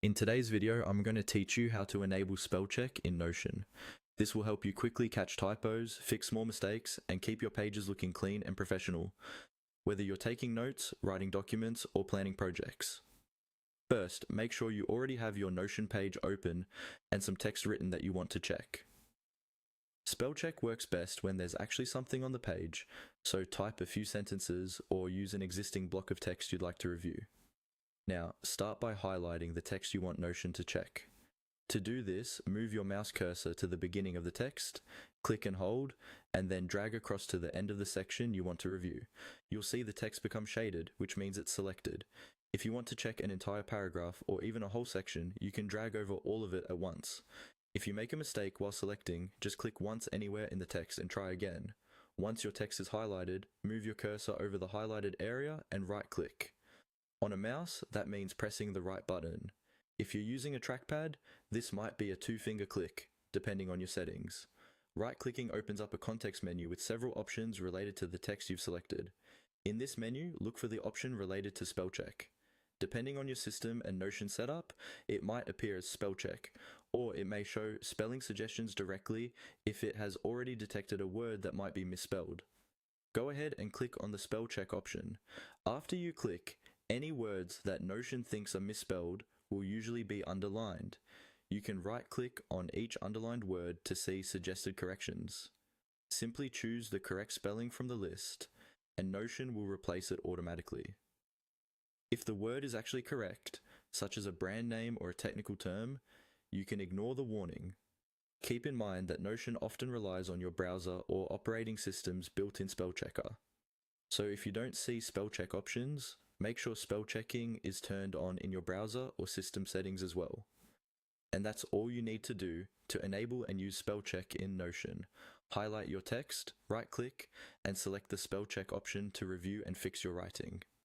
In today's video, I'm going to teach you how to enable spell check in Notion. This will help you quickly catch typos, fix small mistakes, and keep your pages looking clean and professional, whether you're taking notes, writing documents, or planning projects. First, make sure you already have your Notion page open and some text written that you want to check. Spell check works best when there's actually something on the page, so type a few sentences or use an existing block of text you'd like to review. Now, start by highlighting the text you want Notion to check. To do this, move your mouse cursor to the beginning of the text, click and hold, and then drag across to the end of the section you want to review. You'll see the text become shaded, which means it's selected. If you want to check an entire paragraph or even a whole section, you can drag over all of it at once. If you make a mistake while selecting, just click once anywhere in the text and try again. Once your text is highlighted, move your cursor over the highlighted area and right-click. On a mouse, that means pressing the right button. If you're using a trackpad, this might be a two-finger click, depending on your settings. Right-clicking opens up a context menu with several options related to the text you've selected. In this menu, look for the option related to spell check. Depending on your system and Notion setup, it might appear as spell check, or it may show spelling suggestions directly if it has already detected a word that might be misspelled. Go ahead and click on the spell check option. After you click, any words that Notion thinks are misspelled will usually be underlined. You can right-click on each underlined word to see suggested corrections. Simply choose the correct spelling from the list, and Notion will replace it automatically. If the word is actually correct, such as a brand name or a technical term, you can ignore the warning. Keep in mind that Notion often relies on your browser or operating system's built-in spell checker. So if you don't see spell check options, make sure spell checking is turned on in your browser or system settings as well. And that's all you need to do to enable and use spell check in Notion. Highlight your text, right-click, and select the spell check option to review and fix your writing.